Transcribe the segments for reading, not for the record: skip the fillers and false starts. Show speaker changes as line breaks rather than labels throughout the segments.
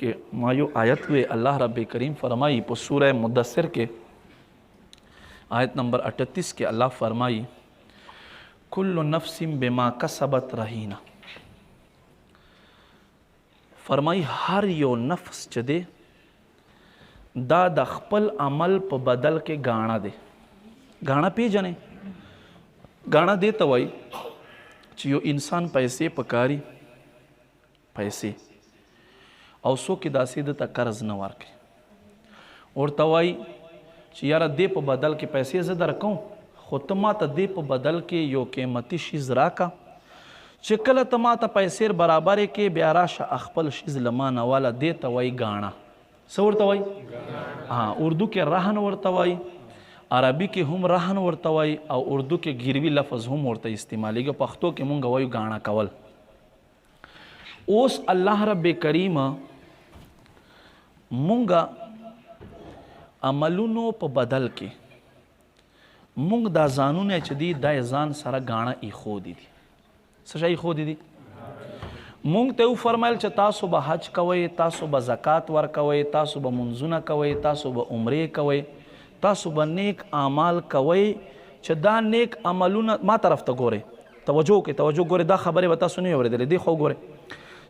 کې ما یو آیت وی الله رب کریم فرمایي په سوره مدثر کې آیت نمبر 38 کې الله فرمایي کل نفس بما کسبت رهینه فرمایي هر یو نفس چې دی دا د خپل عمل په بدل کې غاڼه دی غاڼه پیژنې غاڼه دی ته وایي چې یو انسان پیسې پکاري پیسې او څوک داسې د ته قرض نه ورکړي ورته وایي چې یاره دې په بدل کې پیسې زه درکوم خو ته ما ته دې په بدل کې یو قیمتي شیز راکه چې کله ته ما ته پیسې برابرې کې بیا راشه خپل شیز له ما نه واله دې ته وایي ګاڼه څه ورته وایي اردو کې رهن ورته وایي عربي کې هم رهن ورته وایي او اردو کې ګیروي لفظ هم ورته استعمالیږي پښتو کې مونږ وایو ګاڼه کول اوس الله رب کریم مونږه عملونو په بدل کې مونږ دا ځانونه چې دي دا ځان سره غاڼه ایښودي دي څه شی ایښودي دي مونږ ته فرمایل چې تاسو به حج کوئ تاسو به زکات ورکوئ تاسو به منځونه کوئ تاسو به عمرې کوئ تاسو به نیک اعمال کوئ چې دا نیک عملونه ما طرف ته ګورئ توجه ګورئ دا خبرې به تاسو نه اورېدلې دی خو ګورئ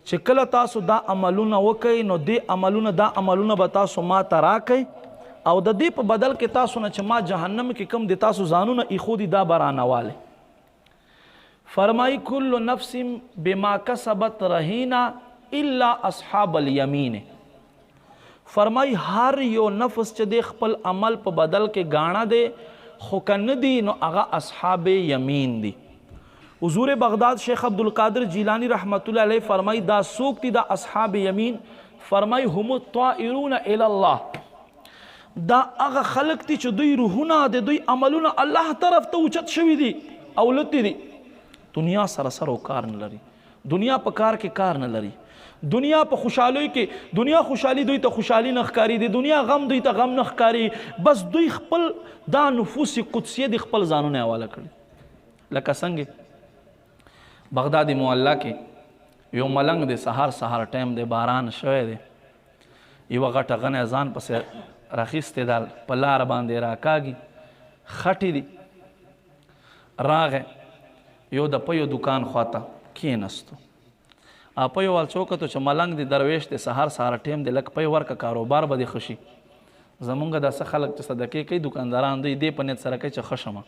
چې کله تاسو دا عملونه وکئ نو دا عملونه به تاسو ما ته راکئ او د دې په بدل کې تاسو نه چې ما جهنم کې کم د تاسو ځانونه ایښودي دا به رانوالی فرمایي کل نفس بما کسبت رهینه الا اصحاب الیمین فرمایي هر یو نفس چې د خپل عمل په بدل کې غاڼه دی خو که نه دي نو هغه اصحاب یمین دي حضور بغداد شیخ عبدالقادر جیلانی رحمت الله علیه فرمایي دا څوک دي دا اصحاب یمین فرمایي هم الطائرون الی الله دا هغه خلق دي چې دوی روحونه د دوی عملونه الله طرف ته اوچت شوي دي اولتی دي دنیا سره سره کار نه لري دنیا په کار کې کار نه لري دنیا په خوشحالۍ کې دنیا خوشحالي دوی ته خوشحالي نه ښکاري د دنیا غم دوی ته غم نه ښکاري بس دوی خپل دا نفوس قدسیه د خپل ځانونه حواله کړي لکه څنګه بغداد معلا کې یو ملنګ دی سهار ټایم دی باران شوی دی یوه غټه غنه ځان پسې راخیستې ده په لاره باندې راکاږي خټې دي راغی یو د پیو دکان خواته کېنستو پیو وال څوکتو چې ملنګ دی درویش دی سهار ټایم دی لږ پی ورکه کاروبار به دې ښه شي زمونږ داسې خلک چې صدقې کوي دکانداران دوی دې په نیت سره کوي چې ښه شمه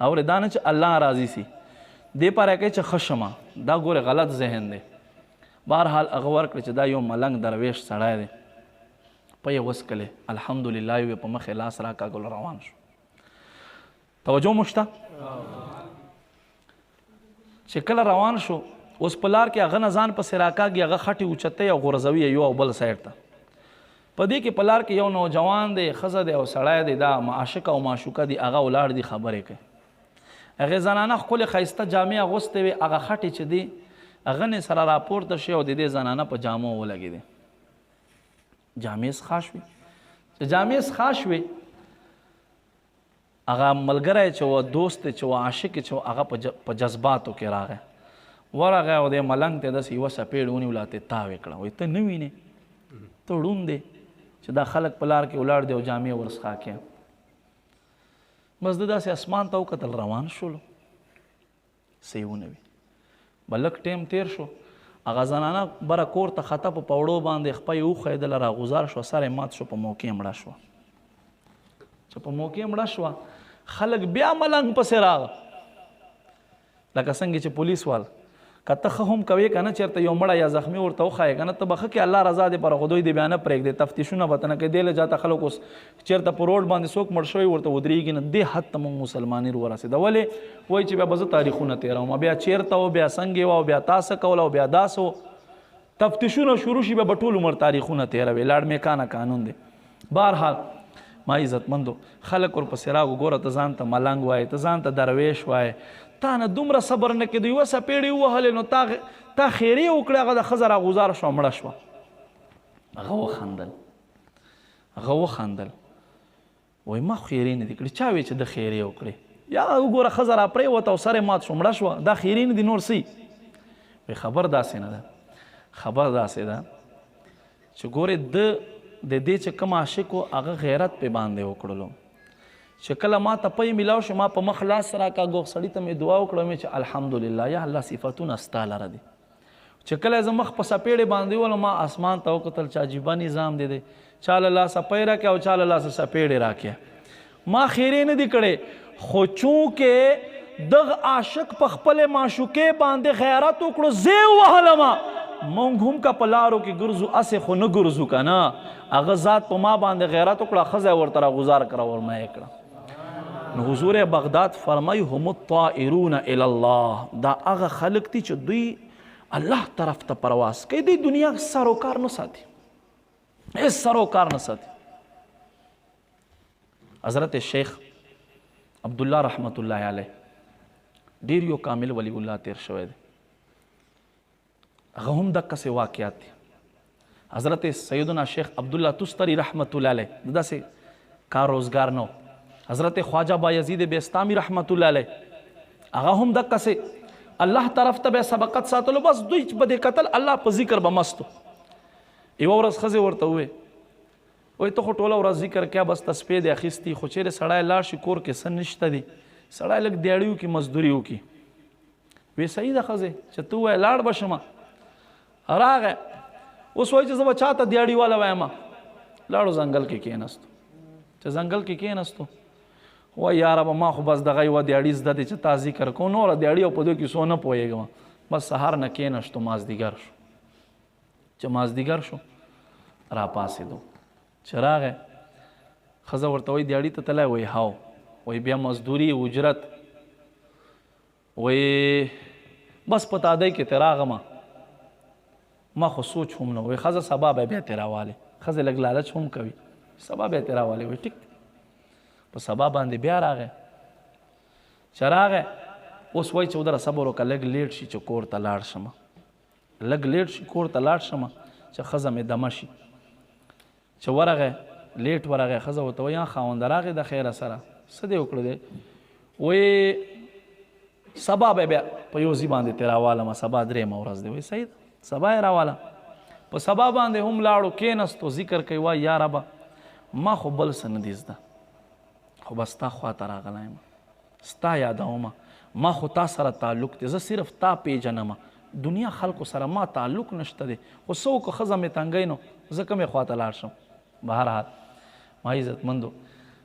اورې دا نه چې الله راضي سي دې پاره کوي چې ښه شمه دا ګورې غلط ذهن دی بهرحال هغه ورکړه چې دا یو ملنګ درویش سړی دی په یې وسکلې الحمدلله یې په مخې لاس راکاږل روان شو توجه مو شته چې کله روان شو اوس په لار کې هغه نه ځان پسې راکاږي هغه خټې اوچتوي او غورځوي یو او بل سایډ ته په دې کې په لار کې یو نوجوان دی ښځه دی او سړی دی دا معاشق او معشوقه دی هغه ولاړ دي خبرې کوي هغې زنانه ښکلې ښایسته جامې اغوستې وې هغه خټې چې دی هغه نه سره راپورته شي او د دې زنانه په جامو ولګېدې جامې څخه شوې چې جامې څخه شوې هغه ملګری چې و دوست چې و عاشق چې هغه په جذباتو کې راغی ورغی او د ملنګ ته داسې یوه څپېړ ونیوله ته تاوې کړه وایي ته نه وینې ته ړوند دی چې دا خلک په لار کې ولاړ دی او جامې ورڅخه کړې بس د داسې اسمان ته وکتل روان شولو څه یې ونه وي به لږ ټایم تیر شو هغه زنانه بره کور ته خطه په پوړو باندې خپه یې وښیدله راغوزار شوه سر یې مات شو په موقع مړه شوه چې په موقع مړه شوه خلک بیا ملنګ پسې راغه لکه څنګه چې پولیس وال که ته ښه هم کوې که نه چېرته یو مړه یا زخمي ورته وښایې که نه ته به ښه کې الله رضا دی پر خو دوی دې بیا نه پرېږدې تفتیشونه به ته نه کوي دې له جاته خلک اوس چېرته په روډ باندې څوک مړ شوی ورته ودرېږي نه دې حد ته مونږ مسلماني ورسېده ولې وایي چې بیا به زه تاریخونه تېروم بیا چېرته و بیا څنګې وه او بیا تاسو کول او بیا داسې و تفتیشونه شروع شي بیا به ټول عمر تاریخونه تېروي لاړ میکانه قانون دی بهرحال ما عزتمندو خلک ورپسې راغو ګوره ته ځان ته ملنګ وایې ته ځان ته درویش وایې تا نه دومره صبر نه کېدو یوه څپېړې ووهلې نو تا خیرې وکړې هغه د ښځه راغوزار شوه مړه شوه هغه وخندل وایي ما خو خیرې نه دي کړې چا وایي چې د خیرې وکړې یا وګوره ښځه را پرېوته او سر یې مات شو مړه شوه دا خیرې نه دي نور څه وایي خبر داسې نه ده خبر داسې ده چې ګورې د دې چې کوم عاشق و هغه غیرت پې باندې وکړلو چې کله ما ته پی میلاو شو ما په مخ لاس راکا ګوغ سړي ته مې دعا وکړه مې چې الحمدلله یا الله صفتونه ستا لره دي چې کله زه مخ په سپېړې باندې ولم ما اسمان ته وکتل چې عجیبه نظام دی چاله لاسه پی راکې او چاله لاسه سپېړې راکې ما خیرې نه دي کړې خو چونکې دغه عاشق په خپلې معشوقې باندې غیرت وکړو زه یې ووهلمه مونږ هم که په لارو کې ګرځو اسې خو نه ګرځو که نه هغه ذات په ما باندې غیرت وکړه ښځه یې ورته راغوزار کړه ورمه یې کړه نو حضور بغداد فرمایي هم الطائرون الی الله دا هغه خلک دي چې دوی الله طرف ته پرواز کوي دوی دنیا سروکار نه ساتي هېڅ سروکار نه ساتي حضرت شیخ عبدالله رحمت الله علیه ډېر یو کامل ولی الله تیر شوی دی هغه هم دقسې واقعات دي حضرت سیدنا شیخ عبدالله تستری رحمت الله علیه د داسې کار روزګار نه حضرت خواجه بایزید بیستامی رحمت الله علیه هغه هم دقسې الله طرف ته به سبقت ساتلو بس دوی به دې کتل الله په ذکر به مستو یوه ورځ ښځې ورته ووې وایي ته خو ټوله ورځ ذکر کیا بس تسپې دې اخیستي خو چیرې سړی لاړ شي کور کې څه نشته دي سړی لږ دیاړي وکړي مزدوري وکړي وی صحیح ده ښځې چې ته ووایې لاړ به شمه راغی اوس وایي چې زه به چا ته دیاړي والا وایم لاړو ځنګل کې کېناستو چې ځنګل کې کېناستو وایي یاره ما خو بس دغه یوه دیاړي زده دی چې تا ذکر کوم نوره دیاړي او په دوی کې څو نه پوهېږم بس سهار نه کېناستو مازدیګر شو چې مازدیګر شو راپاڅېدو چې راغی ښځه ورته وایي دیاړي ته تللی وایي هاو وایي بیا مزدوري اجرت وایي بس په تادی کې ترې راغمه ما خو سوچ هم نه وایي ښځه سبا به بیا ترې راوالې ښځې لږ لالچ هم کوي سبا بیا ترې راوالې وایي ټیک په سبا باندې بیا راغی چې راغی اوس وایي چې ودره صبر وکړه لږ لیټ شي چې کور ته لاړ شمه لږ لیټ شي کور ته لاړ شمه چې ښځه مې دمه شي چې ورغی لیټ ورغی ښځه ورته وایي خاونده راغې د خیره سره څه دې وکړو دی وایي سبا به بیا په یو ځي باندې ترې راوالمه سبا درېیمه ورځ دی وایي صحیح ده سبا یې راواله په سبا باندې هم لاړو کېناستو ذکر کوي وایي یا ربه ما خو بل څه نه دي زده خو بس تا خواته راغلی یم ستا یادومه ما خو تا سره تعلق دی زه صرف تا پیژنمه دنیا خلکو سره ما تعلق نشته دی خو څه وکړو ښځه مې تنګی نو زه کومې خواته لاړ شم بهرحال ما عزتمندو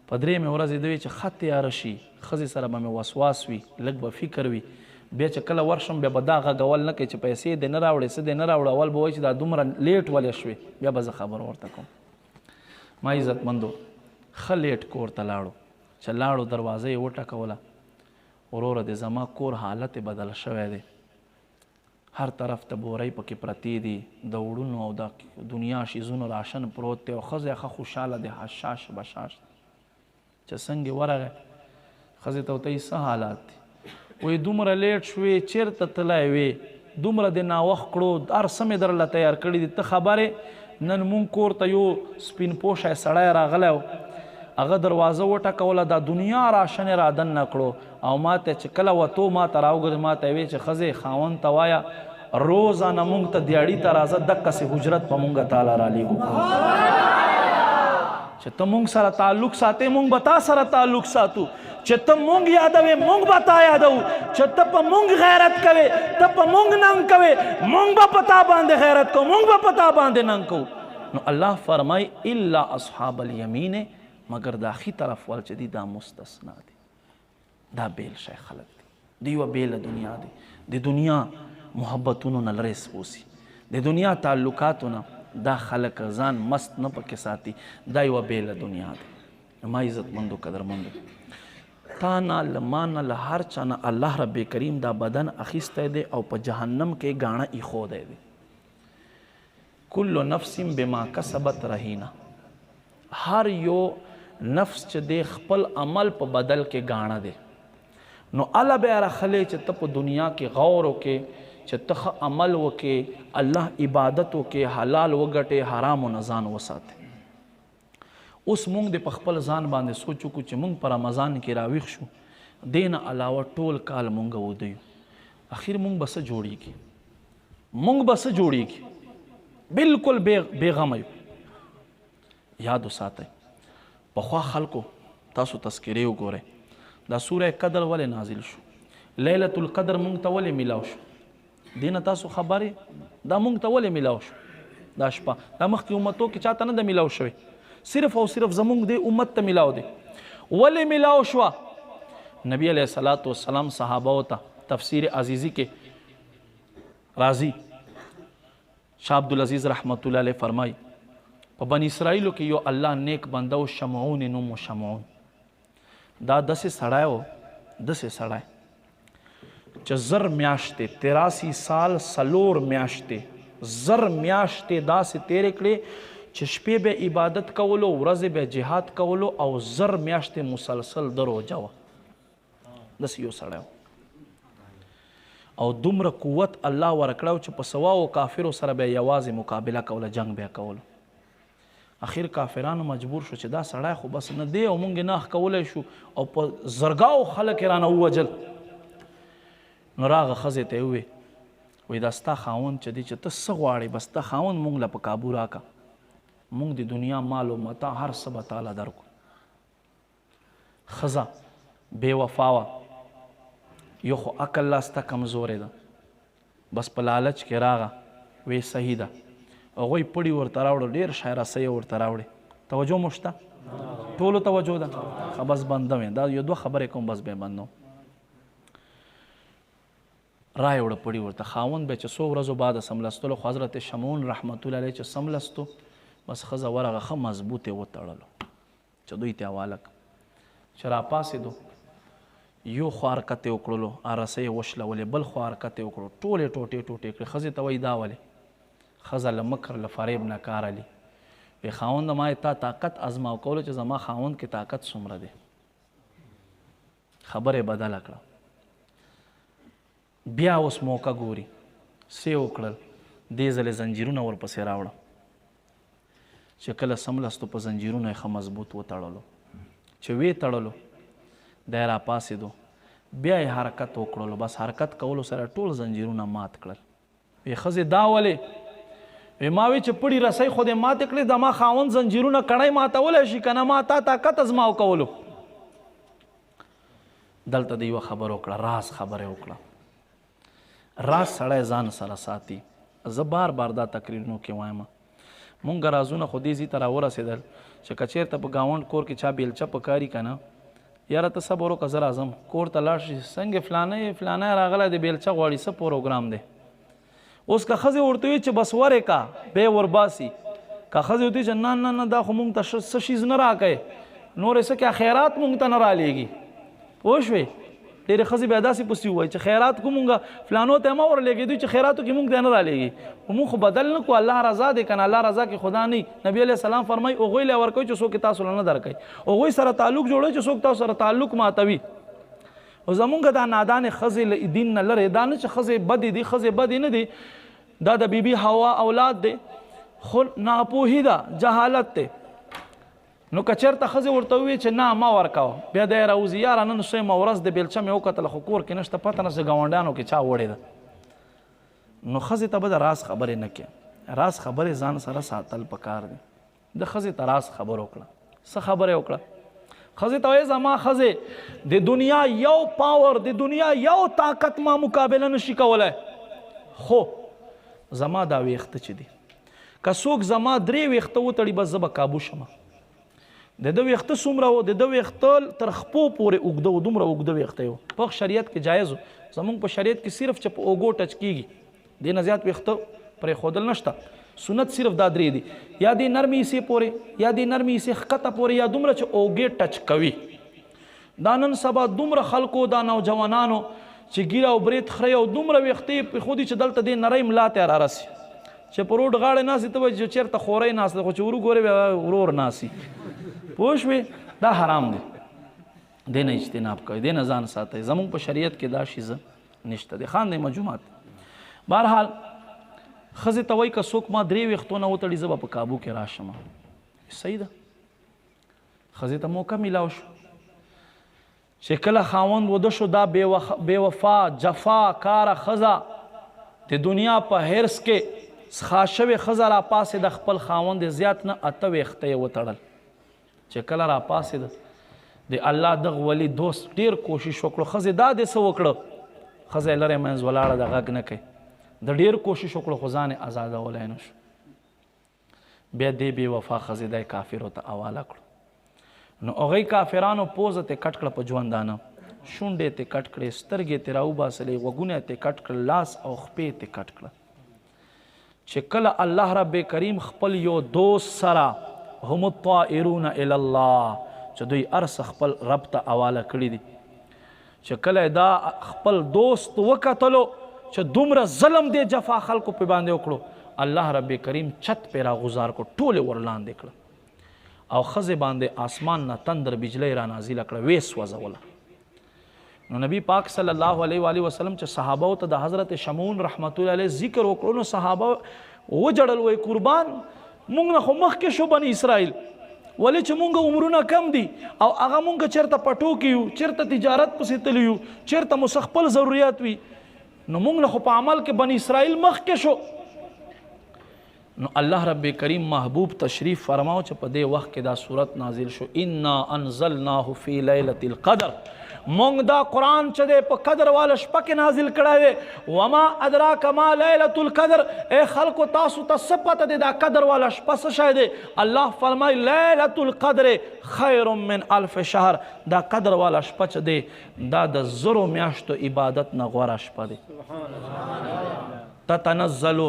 په درېیمې ورځې دوی چې ښه تیاره شي ښځې سره به مې وسواس وي لږ به فکر وي بیا چې کله ورشم بیا به دا غږول نه کوي چې پیسې دې نه راوړې څه دې نه راوړه اول به وایي چې دا دومره لیټ ولې شوې بیا به زه خبر ورته کوم ما عزتمندو ښه لیټ کور ته لاړو چې لاړو دروازه یې وټکوله وروره د زما کور حالت بدل شوی دی هر طرف ته بورۍ پکې پرتې دي د وړونو او د دنیا شیزونو راشن پروت دی او ښځه ښه خوشحاله دی حشاش بشاش چې څنګه ورغی ښځې ته ورته څه حالات دي وایي دومره لیټ شوې چېرته تللی وې دومره دې ناوخت کړو هر څه مې درله تیار کړي دي ته خبرې نن مونږ کور ته یو سپین پوشی سړی راغلی و هغه دروازه وټکوله دا دنیا راشن یې رادن نه کړو او ما ته چې کله وتو ما ته راوګرځي ما ته ویې چې ښځې خاوند ته وایه روزانه مونږ ته دیاړي ته راځه دقسې حجرت په مونږ تعالی رالیږو چې ته مونږ سره تعلق ساتې مونږ به تا سره تعلق ساتو چې ته مونږ یادوې مونږ به تا یادو چې ته په مونږ غیرت کوې ته په مونږ ننګ کوې مونږ به په تا باندې غیرت کوو مونږ به په تا باندې ننګ کوو نو الله فرمای الا اصحاب الیمین مگر د اخی طرف ول چې دي دا مستثنا دي دا بیل شی خلق دي دی یوه بیله دنیا دی د دنیا محبتونو نه لرې اوسي د دنیا تعلقاتو نه دا خلق ځان مست نه پکې ساتي دا یوه بیله دنیا دی ما عزتمندو قدرمندو تا نه له ما نه له هر چا نه الله رب کریم دا بدن اخیستی دی او په جهنم کې ګاڼه ایښودی دی کل نفس بما کسبت رهینه هر یو نفس چې دی خپل عمل په بدل کې ګاڼه دی نو الله بیا راخلی چې ته په دنیا کې غور وکې چې ته ښه عمل وکې الله عبادت وکې حلال وګټې حرامو نه ځان وساتې اوس مونږ د په خپل ځان باندې سوچ وکړو چې مونږ په رمضان کې راویښ شو دې نه علاوه ټول کال مونږ ودیو اخر مونږ به څه جوړیږي مونږ به څه جوړیږي بالکل بې غمه یو. یاد وساتئ پخوا خلکو تاسو تذکرې وګورئ دا سوره قدر ولې نازل شو؟ لیلة القدر مونږ ته ولې میلاو شو؟ دې نه تاسو خبرې دا مونږ ته ولې میلاو شو دا شپه؟ دا مخکې امتو کې چاته نه ده میلاو شوی، صرف او صرف زمونږ دې امت ته میلاو دی. ولې میلاو شوه؟ نبی علیہ الصلوۃ والسلام صحابه ته تفسیر عزیزی کې راضی شاه عبدالعزیز رحمت الله علیه فرمای په بنی اسرائیلو کې یو الله نیک بنده و شمعون نوم و شمعون. دا داسې سړی و داسې سړی چې 1000 میاشتې 83 سال 4 میاشتې 1000 میاشتې داسې تیرې کړې چې شپې به عبادت کولو ورځې به جهاد کولو او 1000 میاشتې مسلسل د روژه وه. داسې یو سړی و او دومره قوت الله ورکړو چې په سواو کافرو سره به یوازې مقابله کوله، جنگ به کولو. اخر کافرانو مجبور شو چې دا سړی خو بس نه دی او مونږ نه کولی شو او په زرګاو خلک یې رانه ووجل. نو راغه ښځې ته یې ووې وایي دا ستا خاوند چې دی چې ته څه غواړې بس تا خاوند مونږ له په کابو راکړه، مونږ د دنیا مال و متاع هر څه به تعالی درکړو. ښځه بې وفا وه، یو خو عقل لاسته کمزورې ده، بس په لالچ کې راغه وی صحیح ده. هغوی پړي ورته راوړه، ډېر شایراسۍ ورته راوړې. توجه مو شته؟ ټولو توجه ده؟ ښه بس بنده وې دا یو دوه خبرې کوم بس به یې بندوم. رایې وړه پړي ورته. خاوند به چې څو ورځو بعد سملستلو خو حضرت شمعون رحمت الله علیه چې سملستو بس ښځه ورغه ښه مضبوط یې وتړلو چې دوی ته حواله کړه. چې راپاڅېدو یو خوا حرکت یې وکړلو، رسۍ یې وشلولې، بل خوا حرکت یې وکړو، ټولې ټوټې ټوټې کړې. ښځې ته وایي دا ولې؟ ښځه له مکر له فریب نه کار علي. وی خاوند ما تا طاقت ازماو کولو چې زما خاوند کې طاقت څومره دی. خبرې بدله کړه. بیا اوس موقع ګوري څه یې وکړل، دې ځلې زنجیرونه ورپسې راوړه چې کله سملستو په زنجیرونه یې ښه مضبوط وتړلو. چې ویې تړلو دی راپاڅېدو، بیا یې حرکت وکړلو، بس حرکت کولو سره ټول زنجیرونه مات کړل. وی ښځې دا ولې؟ وی ما وی چې پړي رسۍ خو دې ماتې کړې، د ما خاوند زنجیرونه کړی ماتولی شي که نه ما تا طاقت ازماو کولو. دلته د یوه خبره وکړه، راز خبره وکړه. راز سړی ځان سره ساتي. زه بار بار دا تقریرونو کې وایم مونږ رازونه خو دې ځي ته راورسېدل چې که چېرته په ګاونډ کور کې چا بیلچه پکاري که نه، یاره ته صبر وکړه زه راځم کور ته لاړ شي، څنګه فلانی راغلی دی بیلچه غواړي، څه پروګرام دی. اوس که ښځې ورته وي چې بس ورې کا بیا ورباسي، که ښځې ورته وي چې نه نه نه دا خو مونږ ته څه شیز نه راکوې، نورې څه کې خیرات مونږ ته نه رالیږي. پوه شوې؟ ډېرې ښځې بیا داسې پسې ووایي چې خیرات کو مونږ فلانو ته مه ورلیږي، دوی چې خیراتو کې مونږ ته نه رالیږي. مونږ خو بدل نه کړو، الله رضا دی که نه الله رضا کې خدا نه. نبي علیه السلام فرمایي هغوی له ورکوئ چې څوک تاسو له نه درکوي، هغوی سره تعلق جوړوئ چې څوک تاسو سره تعلق ماتوي. او زمونږ دا نادانې ښځې له دین نه لرې، دا نه چې ښځې بدې دي، ښځې بدې نه دي، دا د بیبي حوا اولاد دی، خو ناپوهي ده، جهالت دی. نو که چېرته ښځې ورته ووایي چې نه ما ورکوه، بیا دی راوځي یاره نن څویمه ورځ د بیلچه مې وکتله خو کور کې نشته، پته نه چې ګاونډیانو کې چا وړې ده. نو ښځې ته به د راز خبرې نه کوې، راز خبرې ځان سره ساتل پکار دي. د ښځې ته راز خبر وکړه. څه خبرې وکړه؟ ښځې ته وایي زما ښځې د دنیا یو پاور، د دنیا یو طاقت ما مقابله نشي کولی، خو زما دا ویښته چې دي که څوک زما 3 ویښته وتړي بس زه به کابو شمه. د ده ویښته څومره و؟ د ده ویښته تر خپو پورې اوږده و، دومره اوږده ویښته یې و. په شریعت کې جایز و، زمونږ په شریعت کې صرف چې په اوږو ټچ کېږي، دې نه زیات ویښته پرېښودل نشته. سنت صرف دا 3 دي، یا دې نرمې حصې پورې، یا دې نرمې حصې ښکته پورې، یا دومره چې اوږې ټچ کوي. دا نن سبا دومره خلکو دا نوجوانانو چې ګیره او برید خري او دومره ویښتې پرېښودي چې دلته دې نری ملا ته رارسي، چې په روډ غاړې ناستې ته وایي چې چېرته خورۍ ناسته، خو چې ورګورې بیا ورور ناسي. پوه شوې؟ دا حرام دی، دې نه اجتناب کوئ، دې نه ځان ساتئ. زمونږ په شریعت کې دا شیزه نشته دی. خاندئ مجموعات. بهرحال ښځې ته وایي که څوک ما 3 ویښتو نه وتړي زه به په کابو کې راشم. صحیح ده. ښځې ته موقع میلاو شو چې کله خاوند وده شو، دا بې وفا جفا کاره ښځه د دنیا په حرص کې څښا شوې ښځه راپاڅېده د خپل خاوند زیات نه 8 ویښته یې وتړل چې کله راپاڅېده د الله دغه ولی دوست ډېر کوشش وکړو ښځې دا دې څه وکړه ښځه یې لرې منځ ولاړه د غږ نه کوي د ډېر کوشش وکړو خو ځان یې ازادولی نه شو بیا دې بې وفا ښځې دی کافرو ته حواله کړو نو هغوی کافرانو پوزه ترې کټ کړه په ژوندانه شونډې ترې کټ کړې سترګې ترې راوباسلې غوږونه یې ترې کټ کړل لاس او خپې ترې کټ کړه چې کله الله رب کریم خپل یو دوست سره هم الطائرون الی الله چې دوی ارس خپل رب ته حواله کړي دي چې کله دا خپل دوست وکتلو چې دومره ظلم دی جفا خلکو پې باندې وکړو الله رب کریم چت پې راغوزار کړو ټولې ورلاندې کړه او ښځې باندې آسمان نه تندر بجلی را نازله کړه ویې سوځوله نو نبی پاک صلی الله علیه و وسلم چې صحابو ته د حضرت شمعون رحمت الله علیه ذکر وکړو نو صحابه وجړل وای قربان مونږ نه خو مخکې شو بني اسرائیل ولې چې مونږ عمرونه کم دي او هغه مونږ چېرته پټو کې یو چېرته تجارت پسې تللی یو چېرته مو خپل ضروریات وي نو مونږ نه خو په عمل کې بني اسرائیل مخکې شو نو الله رب کریم محبوب تشریف فرماو چې په دې وخت کې دا صورت نازل شو انا انزلناه فی لیلة القدر مونږ دا قرآن چې دی په قدر والا شپه کې نازل کړی دی وما ادراک ما لیلة القدر ای خلکو تاسو ته څه پته دی دا قدر والا شپه څه شی دی الله فرمایي لیلة القدر خیر من الف شهر دا قدر والا شپه چې دی دا د زرو میاشتو عبادت نه غوره شپه دی تتنزل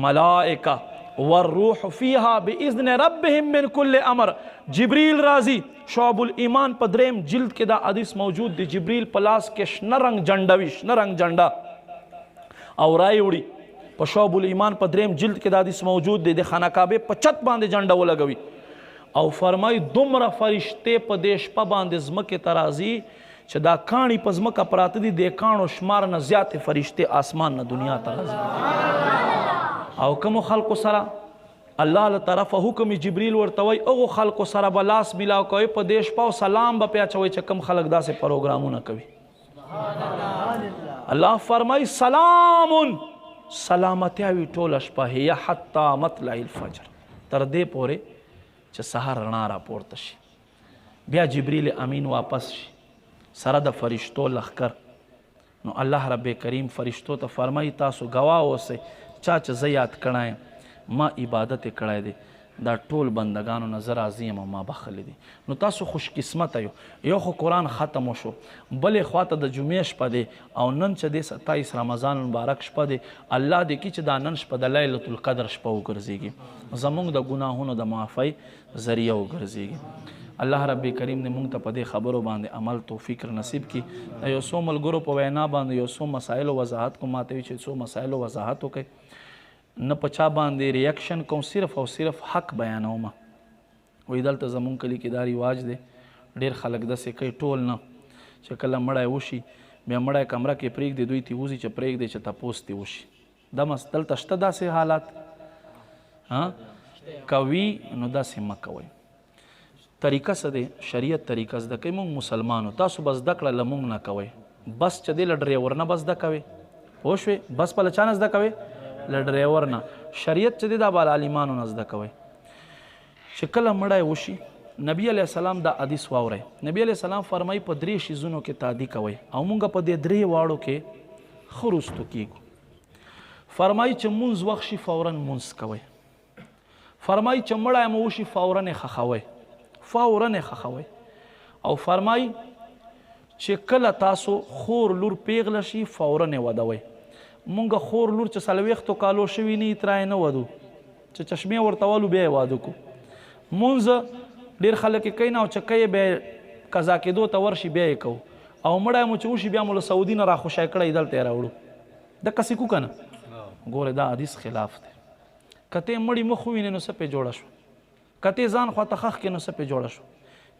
ملائکه والروح فيها باذن ربهم من كل امر جبریل راضی شعب الایمان په دریم جلد کې دا حدیث موجود دی جبریل په لاس کې شنه رنګ جنډه وي شنه رنګ جنډه او رای وړي په شعب الایمان په دریم جلد کې دا حدیث موجود دی د خانه کعبه په چت باندې جنډه ولګوي او فرمای دومره فرشته په دې شپه باندې ځمکې ته راځي چې دا کاڼي په ځمکه پراته دي د کاڼو شمار نه زیاتې فرشته آسمان نه دنیا ته راځي او کوم خلکو سره الله له طرفه حکم جبریل ورته وایي هغو خلکو سره به لاس میلاو کوي په دې شپه او سلام به پې اچوئ چې کوم خلک داسې پروګرامونه کوي الله فرمایي سلام سلامتیا وي ټوله شپه هي حتی مطلع الفجر تر دې پورې چې سهار رڼا راپورته شي بیا جبریل امین واپس شي سره د فرشتو لښکر نو الله رب کریم فرشتو ته فرمایي تاسو ګواه اوسئ چا چې زه یاد کړی ما عبادت یې کړی دی دا ټول بندگانو نه زه راضي یم ما بخښلی دي نو تاسو خوش قسمته یو خو قرآن ختم وشو بلې خواته د جمعې شپه دی او نن چې دی 27 رمضان مبارک شپه دی الله دې کړي چې دا نن شپه د لیلة القدر شپه وګرځېږي زموږ د ګناهونو د معافۍ ذریعه وګرځېږي الله رب کریم دې موږ ته په دې خبرو باندې عمل توفیق نصیب کړي د یو څو ملګرو په وینا باندې یو څو مسایلو وضاحت کوم ماته وي چې څو مسایلو وضاحت وکړي نه په چا باندې ریاکشن کوم صرف او صرف حق بیانوم وایي دلته زمونږ کلي کې دا رواج دی ډېر خلک داسې کوي ټول نه چې کله مړی وشي بیا مړی کمره کې پرېږدي دوی تې وځي چې پرېږدي چې تپوس تې وشي دا دلته شته داسې حالات کوي نو داسې مه کوئ طریقه څه دی شریعت طریقه زده کوي مونږ مسلمانو تاسو به زده کړه له مونږ نه کوئ بس چې دی له ډریور نه به زده کوئ پوه شوې بس په له چا نه زده کوئ له ډریور نه شریعت چې دی دا به له عالمانو نه زده کوئ چې کله مړی وشي نبی علیه السلام دا حدیث واورئ نبی علیه السلام فرمایي په 3 شیزونو کې تادي کوئ او مونږ په دې 3 واړو کې ښه رستو کیږو فرمایي چې مونځ وخت شي فورا مونځ کوئ فرمایي چې مړی مو وشي فورا یې خښوئ فورا یې خښوئ او فرمایي چې کله تاسو خور لور پیغله شي فورا یې ودوئ مونږ خور لور چې 40 کالو شوي نه ترای نه ودو چې چشمې ورته والو بیا یې واده کو مونځ ډېر خلک یې کوي نه او چې کوي بیا قضا کېدو ته ورشي بیا یې کوو او مړی مو چې وشي بیا مو له سعودي نه راخوشی کړی دلته یې راوړو دقسې کو که نه ګورې دا حدیث خلاف دی که ته مړي مخ ووینې نو څه پې جوړه شو که ته ځان خواته خښ کړې نو څه پې جوړه شو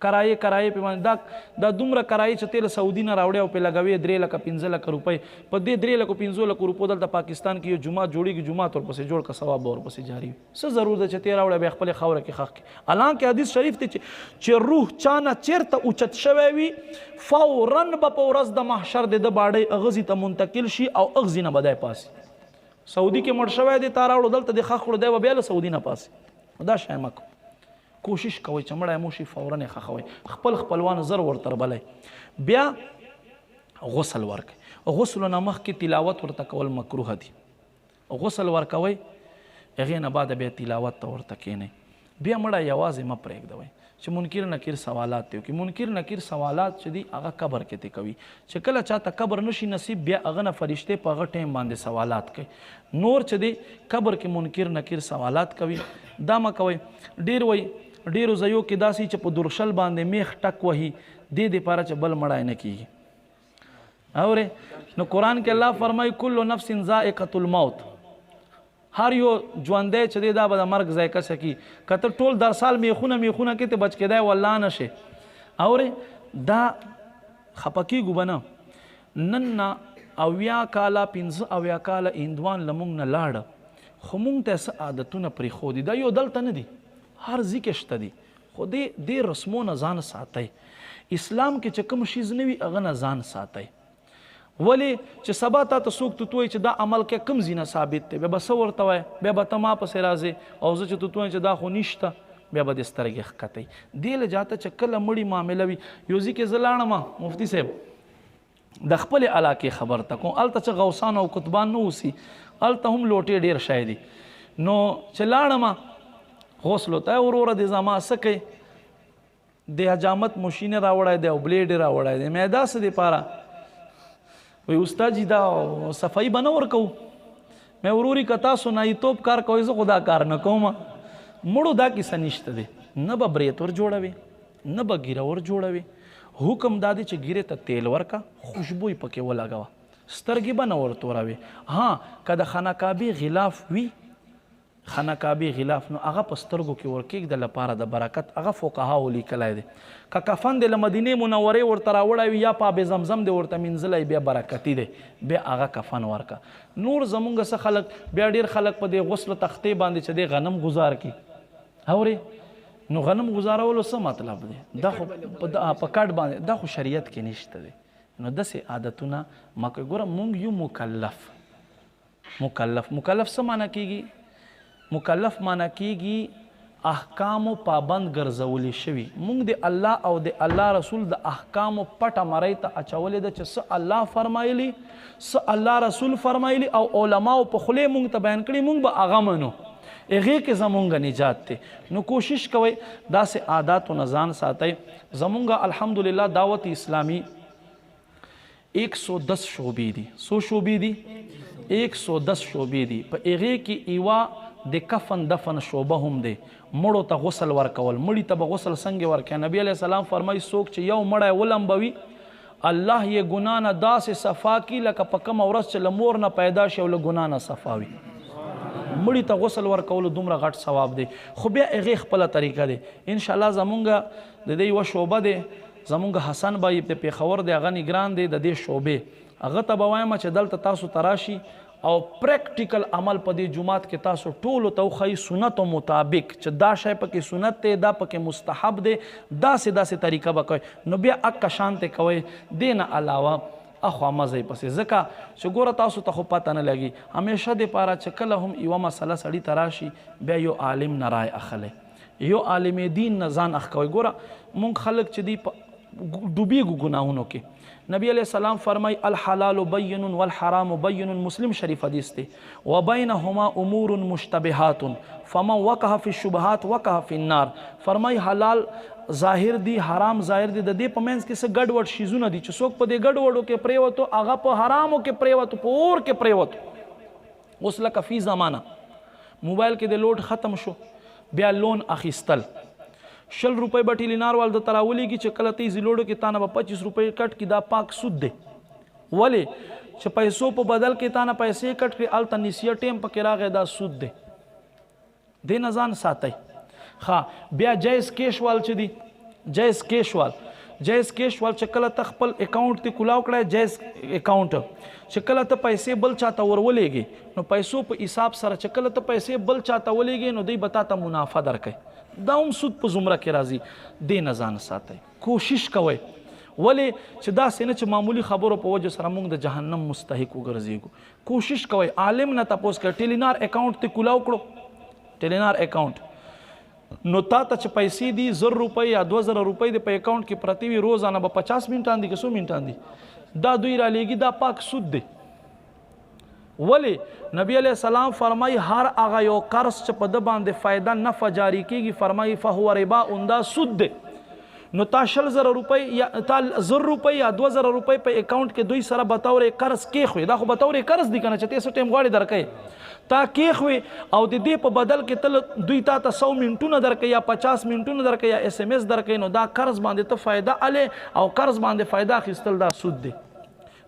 کرایې پې باندې دا دومره کرایې چې ته له سعودي نه راوړې او پې لګوې 3 لکه 15 لکه روپۍ په دې 3 لکه 15 لکه روپو دلته پاکستان کې یو جومات جوړېږي جومات ورپسې جوړ که ثواب به ورپسې جاري وي څه ضرور ده چې ته راوړې بیا خپلې خاوره کې خښ کړې حالانکې حدیث شریف دی چې روح چا نه چېرته اوچت شوی وي فورا به په ورځ د محشر د باډۍ اغزي ته منتقل شي او اغزي نه به دی پاسي سعودي کې مړ شوی دی تا راوړو دلته د ښخ کړو دی به بیا له سعودي نه پاسې دا شی مه کوشش کوئ چې مړی مو شي فورا یې ښخوئ خپل خپلوان زر ورته بلئ بیا غسل ورکړئ غسلو نه مخکې تلاوت ورته کول مکروه دي غسل ورکوئ هغې نه بعد بیا تلاوت ته ورته کښېنئ بیا مړی یوازې مه پرېږدوئ چې منکر نکیر سوالات دی وکړي منکر نکیر سوالات چې دي هغه قبر کې تی کوي چې کله چاته قبر نشي نصیب بیا هغه نه فرشتې په هغه ټایم باندې سوالات کوي نور چې دی قبر کې منکر نکیر سوالات کوي دا مه کوئ ډېرو ځایو کې داسې چې په درشل باندې میخ ټک وهي دې دپاره چې بل مړی نه کېږي اورې نو قرآن کې الله فرمایي کل نفس ذائقة الموت هر یو ژوندی چې دی دا به د مرګ ذایقه څکي که ته ټول در سال میخونه کې ته بچ کېدی والله نشې اورې دا خفه کېږو به نه نن نه 80 کاله 15 کاله هندوان له موږ نه لاړه خو موږ ته څه عادتونه پرېښودي دا یو دلته نه دي هر ځای کې شته دي خو دې رسمونه ځان ساتئ اسلام کې چې کوم شیز نه وي هغه نه ځان ساتئ ولې چې سبا تا ته څوک توتوی چې دا عمل کې کم ځینه ثابت دی بیا به څه ورته وایې بیا به ته ما پسې راځې او زه چې توتویم چې دا خو نشته بیا به دې سترګې ښکتئ دې له جاته چې کله مړي معامله وي یو ځای کې زه لاړم مفتي صاحب د خپلې علاقې خبر ته کوم هلته چې غوثان او قطبان نه اوسي هلته هم لوټې ډېر شی دي نو چې لاړم غسلو ته وروره دې زما څه کوي د حجامت مشین راوړی دی او بلیډ راوړی دی مې داسې دپاره وی استاد جی دا صفائی به نه ورکوو مې وروري که تاسو نایتوب کار کوئ زه خو دا کار نه کوم مړو دا کیسه نشته دی نه به بریت ور جوړوي نه به ګیره ور جوړوي حکم دا دی چې ګیرې ته تیل ورکه خوشبوی پکې ولګوه سترګې به نه ور توروي ها که د خانقابې غلاف وي خانقابې غلاف نو هغه په سترګو کې ورکېږده لپاره د برکت هغه فقهاو لیکلی دی که کفن دی له مدینې منورې ورته راوړی وي یا په آب زمزم دی ورته مینځلی بیا برکتي دی بیا هغه کفن ورکه نور زمونږ څه خلک بیا ډېر خلک په دې غسل تختې باندې چې دی غنم گزار کړي اورې نو غنم گزارولو څه مطلب دی دا خو په کټ باندې دا خو شریعت کې نشته دی نو داسې عادتونه مه کوئ ګوره مونږ یو مکلف څه معنی کېږي مکلف معنی کېږي احکامو پابند ګرځولی شوي موږ د الله او د الله رسول د احکامو پټه مرۍ ته اچولې ده چې څه الله فرمایلی څه الله رسول فرمایلی او علماو په خولې موږ ته بیان کړي موږ به هغه منو هغې کې زمونږ نجات دی نو کوشش کوئ داسې عاداتو نه ځان ساتئ زمونږ الحمدلله دعوت اسلامي 110 شعبې دي څو شعبې دي 110 شعبې دي په هغې کې یوه د کفن دفن شعبه هم دی مړو ته غسل ورکول مړي ته به غسل څنګه ورکوي نبی علیه السلام فرمایي څوک چې یو مړی ولمبوي الله یې ګناه نه داسې صفا کي لکه په کومه ورځ چې له مور نه پیدا شي او له ګناه نه صفا وي مړي ته غسل ورکولو دومره غټ ثواب دی خو بیا هغې خپله طریقه دی انشاءالله زمونږ د دې یوه شعبه دی زمونږ حسن بای د پېښور دی هغه نګران دی د دې شعبې هغه ته به وایم چې دلته تاسو ته راشي او پریکټیکل عمل په دې جماعت کې تاسو ټولو ته وښایي سنتو مطابق چې دا شی پکې سنت دی دا پکې مستحب دی داسې طریقه به کوئ نو بیا اکه شانتې کوئ دې نه علاوه اخوا مزه پسې ځکه چې ګوره تاسو ته خو پته نه لګي همیشه دپاره چې کله هم یوه مسله سړي ته راشي بیا یو عالم نه رای اخلی یو عالم دین نه ځان اخ کوئ ګوره مونږ خلک چې دی ډوبېږو ګناهونو کې نبی علیہ السلام فرمائی الحلال بین والحرام بین مسلم شریف حدیث تے وبینہما امور مشتبہات فمن وقع فی الشبہات وقع فی النار فرمائی حلال ظاهر دی حرام ظاهر دی د دې په منځ کې څه ګډوډ شیزونه دي چې څوک په دې ګډوډو کې پریوتو هغه په حرامو کې پریوتو په اور کې پریوتو اوس لکه فی زمانه موبایل کې د لوډ ختم شو بیا لون اخیستل 100 روپۍ به ټیلیناروال د تراولیږي چې کله ته یې زیلوډو کې تا نه به 25 روپۍ کټ کړي دا پاک سود دی ولې چې پیسو په بدل کې تا نه پیسې کټ کړي هلته نسیه ټیم پکې راغی دا سود دی دې نه ځان ساتئ ښه بیا جایز کیشوال چې دی جایز کیشوال چې کله ته خپل اکاونټ ته کلاو کړی جایز اکاونټ چې کله ته پیسې بل چاته ورولېږي نو پیسو په حساب سره چې کله ته پیسې بل چاته ولېږي نو دوی به تا ته منافع درکوي دا هم سود په زمره کې راځي دې نه ځان ساتئ کوشش کوئ ولې چې داسې نه چې معمولی خبرو په وجه سره موږ د جهنم مستحق وګرځېږو. کوشش کوئ عالم نه تپوس کړه ټیلینار اکاونټ ته کولاو کړو، ټیلینار اکاونټ نو تا ته چې پیسې دي 1000 روپۍ یا 2000 روپۍ د په اکاونټ کې پرتی وي روزانه به 50 منټان دي که 100 منټان دي دا دوی را لېږي دا پاک سود دی. ولی نبی علیہ السلام فرمائی هر هغه یو قرض چې په د باندې فایده نفع جاری کیږي فرمائی فهو ربا دا سود دی. نو تا 10000 روپۍ یا تا 1000 روپۍ یا 2000 روپۍ په اکاونټ کې دوی سره بطور قرض کېښوي، دا خو بطور قرض دی کنه چې تاسو ټیم غواړي درکې تا کېښوي او د دې په بدل کې تل دوی تا ته 100 منټونه درکې یا 50 منټونه درکې یا SMS درکې، نو دا قرض باندې ته فایده اله او قرض باندې فایده اخیستل دا سود دی.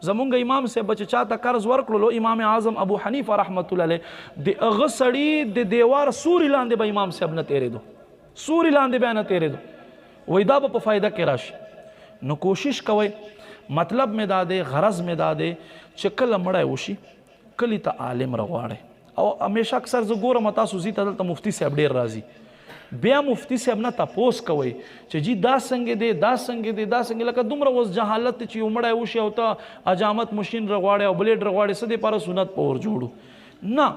زمونږ امام صاحب چې چاته قرض ورکړلو امام اعظم ابو حنیفه رحمت الله علیه د هغه سړي د دیوار سوري لاندې به امام صاحب نه تېرېدو، سوري لاندې به نه تېرېدو، وای دا به په فایده کې راشي. نو کوشش کوئ، مطلب مې دا دی، غرض مې دا دی چې کله مړی وشي کلی ته عالم راغواړئ. او همیشه اکثر زه ګورم تاسو ځي ته دلته مفتي صاحب ډېر راځي، بیا مفتی صاحب نه تپوس کوئ چې جی دا څنګه دی دا څنګه دی دا څنګه، لکه دومره اوس جهالت چې یو مړی وشي او ته اجامت مشین رغواړې او بلیډ رغواړې څه دپاره سنت په ور جوړو نه.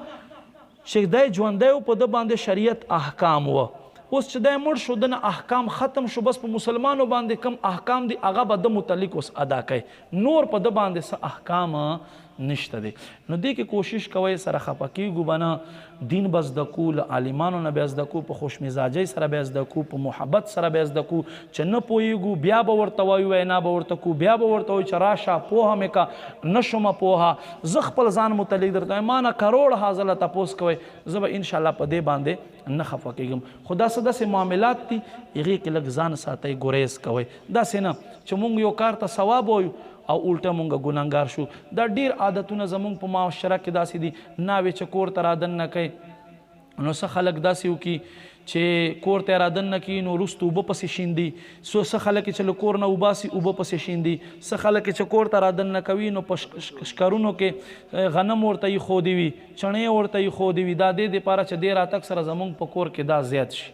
چې دی ژوندی و په ده باندې شریعت احکام وه، اوس چې دی مړ شو دنه احکام ختم شو، بس په مسلمانو باندې کم احکام دي هغه به د متعلق اوس ادا کوي، نور په ده باندې څه احکام نشته دی. نو دې کې کوشش کوئ سره خفه کېږو به نه، دین به زده کو، له عالمانو نه به زده کو، په خوش مزاجۍ سره به زده کو، په محبت سره به زده کو. چې نه پوهېږو بیا به ورته وایو وینا به ورته کو، بیا به ورته وایو چې راشه پوهه مې که نه شومه پوهه. زه خپل ځان متعلق درته وایم ما نه کروڑ حاضله تپوس کوئ، زه به انشاءالله په دې باندې نه خفه کېږم. خو دا څه داسې معاملات دي هغې کې لږ ځان ساتئ، ګریز کوئ، داسې نه چې مونږ یو کار ته ثواب وایو او الټه مونږ ګناهګار شو. دا ډیر عادتونه زمونږ په معاشره کې داسې دي، ناوې چې کور ته رادن نه کوي نو څه خلک داسې وکړي چې کور ته رادن نه کړي نو وروسته اوبه پسې شیندي، څه خلک چې له کور نه وباسي اوبه پسې شیندي، څه خلک چې کور ته رادن نه کوي نو په شکرونو کې غنم ورته ایښودي وي، چڼې ورته ایښودي وي. دا دې دپاره چې دې راتګ سره زمونږ په کور کې دا زیات شي،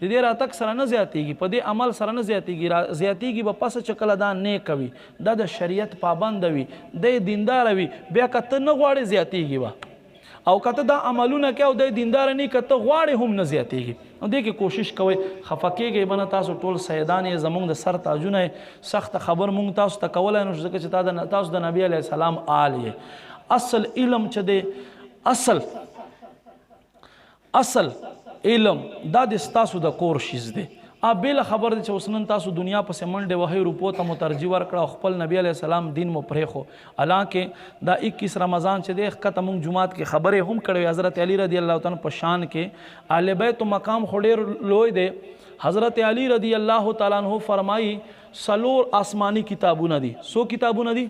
د دې راتګ سره نه زیاتېږي، په دې عمل سره نه زیاتېږي، زیاتېږي به پسه چې کله دا نیک وي، دا د شریعت پابند وي، دی دیندار وي، بیا که ته نه غواړې زیاتېږي به، او که ته دا عملونه کوې او دی دیندار نه که ته غواړې هم نه زیاتېږي. نو دې کې کوشش کوئ، خفه کېږئ به نه، تاسو ټول سیدان یې، زمونږ د سر تاجونه یې، سخته خبر مونږ تاسو ته کولی نو ځکه چې تاسو د نبي علیه السلام آل یې. اصل علم چې دی، اصل علم دا د ستاسو د کور شیز دی. بېله خبر دی چې اوس نن تاسو دنیا پسې منډې وهئ، روپو ته مو ترجیح ورکړه او خپل نبي علیه السلام دین مو پرېښو. حالانکې دا 21 رمضان چې دی ښکته مونږ جومات کې خبرې هم کړې، حضرت علی رضی الله تعالی په شان کې اهل بیت مقام خو ډېر لوی دی. حضرت علی رضی الله تعالی عنہ فرمایي 4 آسماني کتابونه دي. څو کتابونه دي؟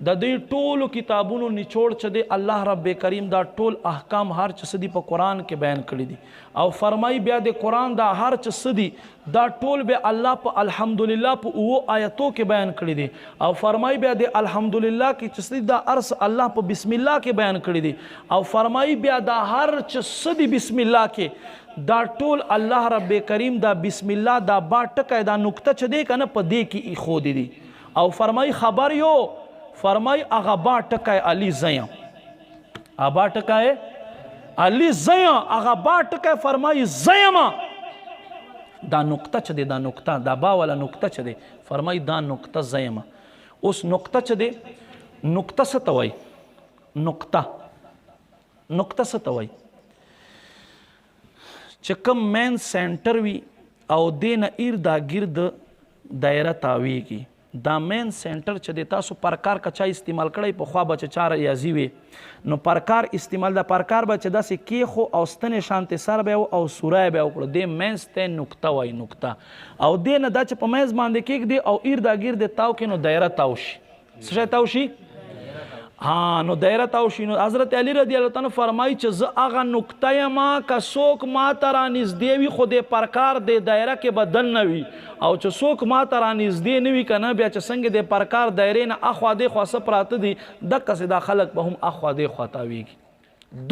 د دې ټولو کتابونو نچوړ چې دی الله رب کریم دا ټول احکام هر څه دی په قرآن کې بیان کړي دي، او فرمایي بیا د قرآن دا هر څه دی دا ټول به الله په الحمدلله په 9 آیتو کې بیان کړي دي، او فرمایي بیا د الحمدلله کې چې دا ارس الله په بسم الله کې بیان کړي دي، او فرمایي بیا دا هر څه دی بسم الله کې دا ټول الله رب کریم دا بسم الله دا با ټکی دا نقطه چې دی کنه په دې کې ایښودي دي، او فرمایي خبر یو فرمای اغا با ټکی علی زیم، ابا ټکی علی زیم، اغا با ټکی فرمای زیم، دا نقطه چې دی، دا نقطه دا با والا نقطه چې دی فرمای دا نقطه زیم. اوس نقطه چې دی نقطه څه ته وایي؟ نقطه څه ته وایي؟ چې کوم مین سینټر وي او دې نه ایر دا ګرد دایره تاویږي، دا مین سینټر چې د تاسو پرکار کچا استعمال کړی په خوا به چې 4 ریاضي وي نو پرکار استعمال د پرکار به چې داسې کیښو او ستنې شانتې سر به او سوری به وکړو، دې منځ ته نقطه وایي، نقطه. او دې نه دا چې په منځ باندې کېږدي او ایر دا ګرد تاو کې نو دایره تاو شي. څه شی تاو شي؟ نو دایره تاو شي. نو حضرت علی رضی الله تعالی فرمایي چې زه هغه نقطه یم که څوک ما ته رانږدې وي خو د پرکار د دایره کې به دننه وي، او چې څوک ما ته رانږدې نه وي که نه بیا چې څنګه د پرکار دایرې نه اخوا دې خوا څه پراته دي دقسې دا خلک به هم اخوا دې خوا تاویږي.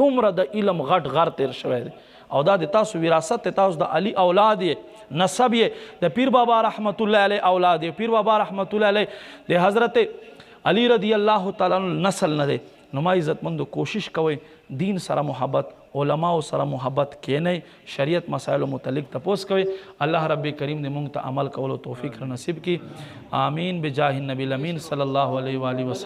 دومره د علم غټ غر تیر شوی دی. او دا د تاسو وراثت تاسو د علي اولاد یې نسب یې د پیر بابا رحمت الله علیه اولاد یې پیر بابا رحمت الله علیه د حضرت علی رضی الله تعالی عنہ نسل نه دی نو ما عزتمندو کوشش کوئ دین سره محبت علماء سره محبت کینئ شریعت مسائل متعلق تپوس کوئ الله رب کریم دې مونږ ته عمل کولو توفیق نصیب کی آمین بجاه النبی الامین صلی الله علیه و آله وسلم